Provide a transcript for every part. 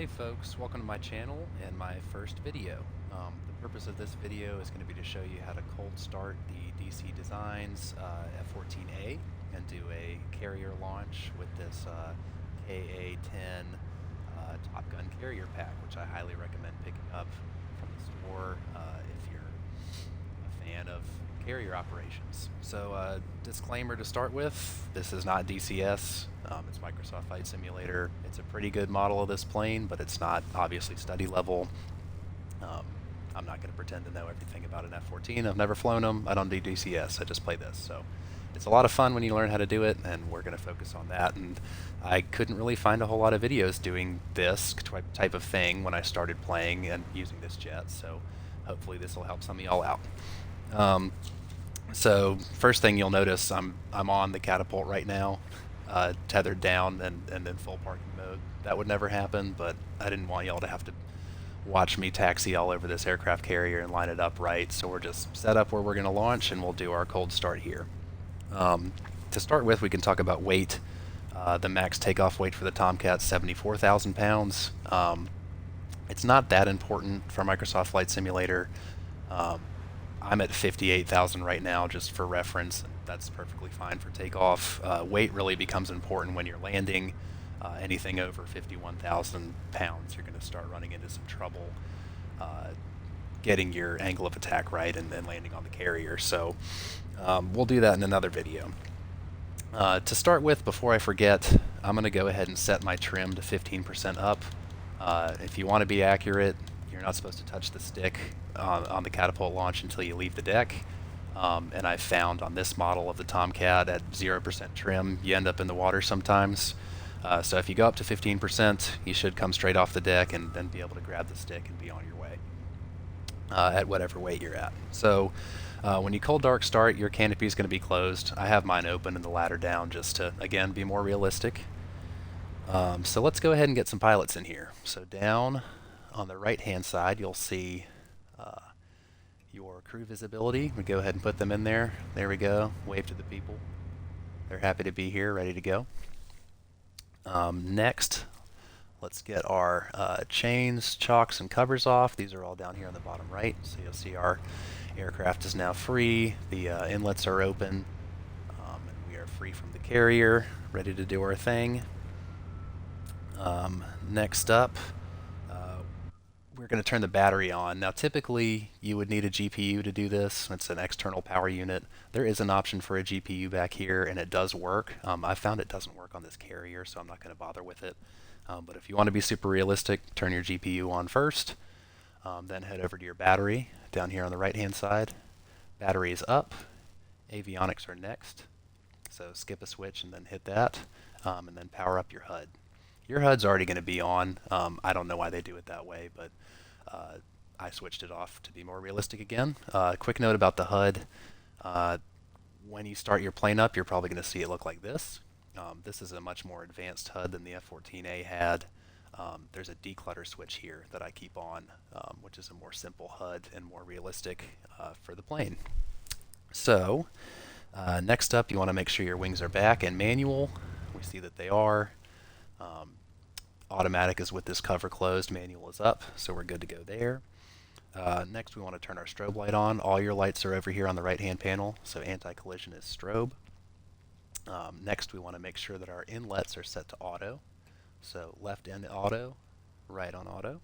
Hey folks, welcome to my channel and my first video. The purpose of this video is going to be to show you how to cold start the DC Designs F-14A and do a carrier launch with this KA-10 Top Gun carrier pack, which I highly recommend picking up from the store if you're a fan of carrier operations. So disclaimer to start with, this is not DCS, it's Microsoft Flight Simulator. It's a pretty good model of this plane, but it's not obviously study level. I'm not going to pretend to know everything about an F-14. I've never flown them. I don't do DCS. I just play this. So it's a lot of fun when you learn how to do it, and we're going to focus on that. And I couldn't really find a whole lot of videos doing this type of thing when I started playing and using this jet. So hopefully this will help some of y'all out. So first thing you'll notice, I'm on the catapult right now, tethered down and in full parking mode. That would never happen, but I didn't want y'all to have to watch me taxi all over this aircraft carrier and line it up right. So we're just set up where we're going to launch, and we'll do our cold start here. To start with, we can talk about weight. The max takeoff weight for the Tomcat's 74,000 pounds. It's not that important for Microsoft Flight Simulator. I'm at 58,000 right now, just for reference. That's perfectly fine for takeoff. Weight really becomes important when you're landing. Anything over 51,000 pounds, you're going to start running into some trouble getting your angle of attack right and then landing on the carrier. So we'll do that in another video. To start with, before I forget, I'm going to go ahead and set my trim to 15% up. If you want to be accurate, you're not supposed to touch the stick on the catapult launch until you leave the deck. And I found on this model of the Tomcat at 0% trim, you end up in the water sometimes. So if you go up to 15%, you should come straight off the deck and then be able to grab the stick and be on your way at whatever weight you're at. So when you cold dark start, your canopy is going to be closed. I have mine open and the ladder down just to, again, be more realistic. So let's go ahead and get some pilots in here. So down on the right hand side, you'll see your crew visibility. We go ahead and put them in there. There we go. Wave to the people. They're happy to be here, ready to go. Next, let's get our chains, chocks, and covers off. These are all down here on the bottom right. So you'll see our aircraft is now free. The inlets are open. And we are free from the carrier, ready to do our thing. Next up, we're going to turn the battery on. Now typically you would need a GPU to do this. It's an external power unit. There is an option for a GPU back here, and it does work. I found it doesn't work on this carrier, so I'm not going to bother with it. But if you want to be super realistic, turn your GPU on first, then head over to your battery down here on the right hand side. Battery is up, avionics are next, so skip a switch and then hit that, and then power up your HUD. Your HUD's already going to be on. I don't know why they do it that way, but I switched it off to be more realistic again. Quick note about the HUD. When you start your plane up, you're probably going to see it look like this. This is a much more advanced HUD than the F-14A had. There's a declutter switch here that I keep on, which is a more simple HUD and more realistic for the plane. So next up, you want to make sure your wings are back and manual. We see that they are. Automatic is with this cover closed, manual is up, so we're good to go there. Next, we want to turn our strobe light on. All your lights are over here on the right-hand panel, so anti-collision is strobe. Next, we want to make sure that our inlets are set to auto. So left end auto, right on auto.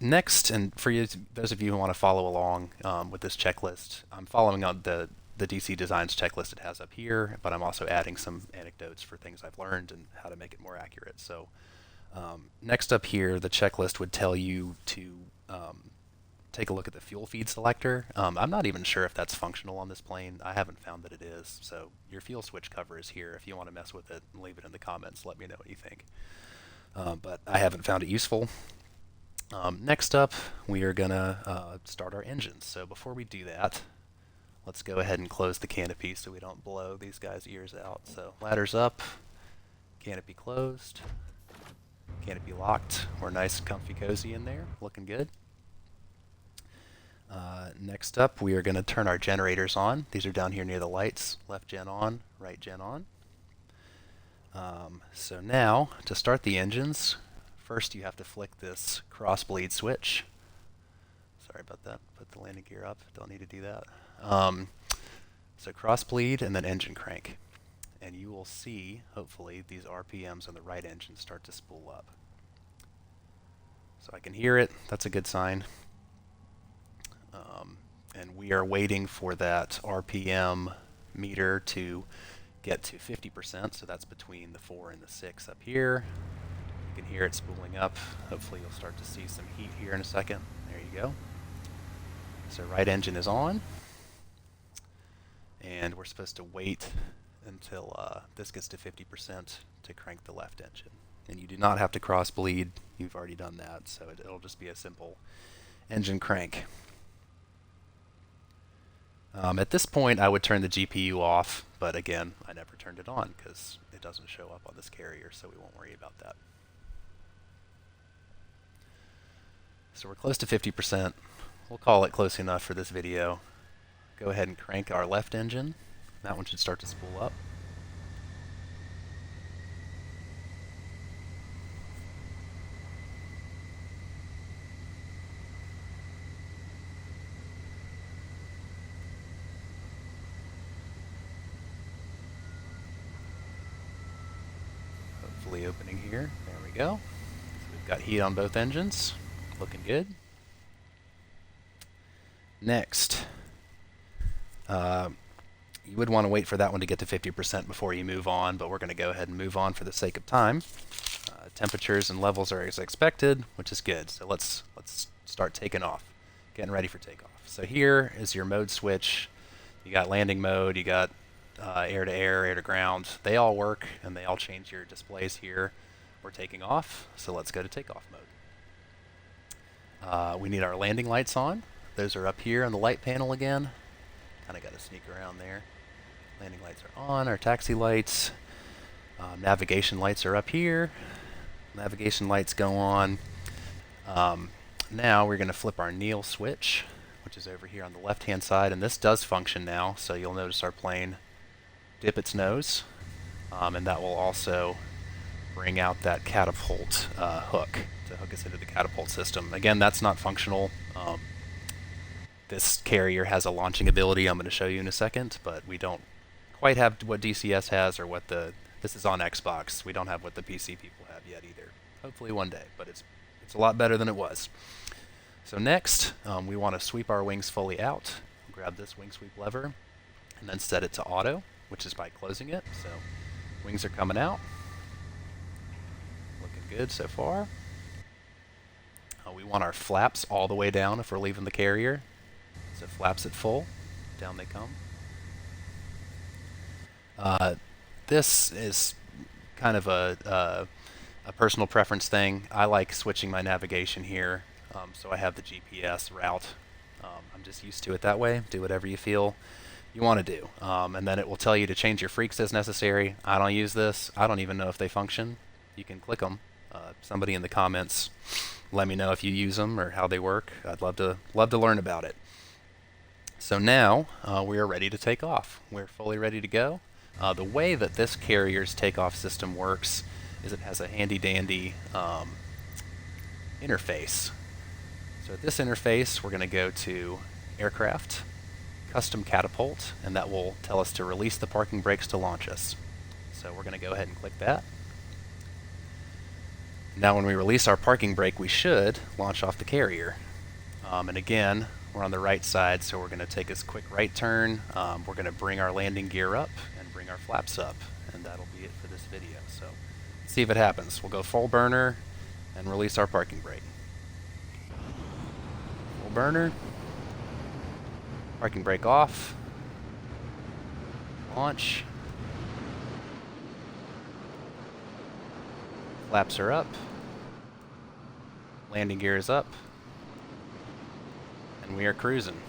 Next, and for you, those of you who want to follow along with this checklist, I'm following on the DC Designs checklist it has up here, but I'm also adding some anecdotes for things I've learned and how to make it more accurate. So next up here, the checklist would tell you to take a look at the fuel feed selector. I'm not even sure if that's functional on this plane. I haven't found that it is. So your fuel switch cover is here. If you want to mess with it, leave it in the comments. Let me know what you think. But I haven't found it useful. Next up, we are going to start our engines. So before we do that, let's go ahead and close the canopy so we don't blow these guys' ears out. So ladder's up, canopy closed, canopy locked. We're nice, comfy, cozy in there, looking good. Next up, we are going to turn our generators on. These are down here near the lights. Left gen on, right gen on. So now, to start the engines, first you have to flick this cross bleed switch. Sorry about that. Put the landing gear up. Don't need to do that. So cross bleed and then engine crank. And you will see, hopefully, these RPMs on the right engine start to spool up. So I can hear it. That's a good sign. And we are waiting for that RPM meter to get to 50%. So that's between the 4 and the 6 up here. You can hear it spooling up. Hopefully you'll start to see some heat here in a second. There you go. So right engine is on. And we're supposed to wait until this gets to 50% to crank the left engine. And you do not have to cross bleed. You've already done that. So it'll just be a simple engine crank. At this point, I would turn the GPU off, but again, I never turned it on because it doesn't show up on this carrier, so we won't worry about that. So we're close to 50%. We'll call it close enough for this video. Go ahead and crank our left engine. That one should start to spool up. Hopefully opening here. There we go. So we've got heat on both engines. Looking good. Next, you would want to wait for that one to get to 50% before you move on, but we're going to go ahead and move on for the sake of time. Temperatures and levels are as expected, which is good. So let's start taking off, getting ready for takeoff. So here is your mode switch. You got landing mode, you got air to air, air to ground. They all work and they all change your displays here. We're taking off, so let's go to takeoff mode. We need our landing lights on. Those are up here on the light panel again. Kind of got to sneak around there. Landing lights are on, our taxi lights. Navigation lights are up here. Navigation lights go on. Now we're going to flip our kneel switch, which is over here on the left-hand side, and this does function now, so you'll notice our plane dip its nose, and that will also bring out that catapult hook to hook us into the catapult system. Again, that's not functional. This carrier has a launching ability I'm going to show you in a second, but we don't quite have what DCS has or what this is on Xbox. We don't have what the PC people have yet either. Hopefully one day, but it's a lot better than it was. So next, we want to sweep our wings fully out. Grab this wing sweep lever, and then set it to auto, which is by closing it. So wings are coming out. Looking good so far. We want our flaps all the way down if we're leaving the carrier. So flaps at full, down they come. This is kind of a personal preference thing. I like switching my navigation here, so I have the GPS route. I'm just used to it that way. Do whatever you feel you want to do. And then it will tell you to change your freaks as necessary. I don't use this. I don't even know if they function. You can click them. Somebody in the comments, let me know if you use them or how they work. I'd love to learn about it. So now we are ready to take off. We're fully ready to go. The way that this carrier's takeoff system works is it has a handy-dandy interface. So at this interface, we're going to go to Aircraft, Custom Catapult, and that will tell us to release the parking brakes to launch us. So we're going to go ahead and click that. Now when we release our parking brake, we should launch off the carrier. And again, we're on the right side, so we're going to take this quick right turn. We're going to bring our landing gear up and bring our flaps up, and that'll be it for this video. So let's see if it happens. We'll go full burner and release our parking brake. Full burner. Parking brake off. Launch. Flaps are up. Landing gear is up. And we are cruising.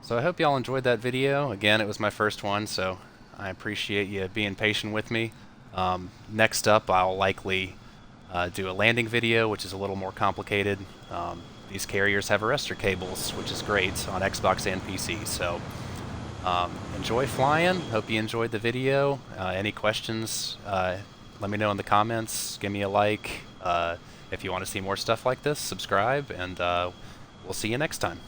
So I hope y'all enjoyed that video. Again, it was my first one, so I appreciate you being patient with me. Next up, I'll likely do a landing video, which is a little more complicated. These carriers have arrestor cables, which is great on Xbox and PC. So Enjoy flying. Hope you enjoyed the video. Any questions, let me know in the comments. Give me a like. If you want to see more stuff like this, subscribe, and we'll see you next time.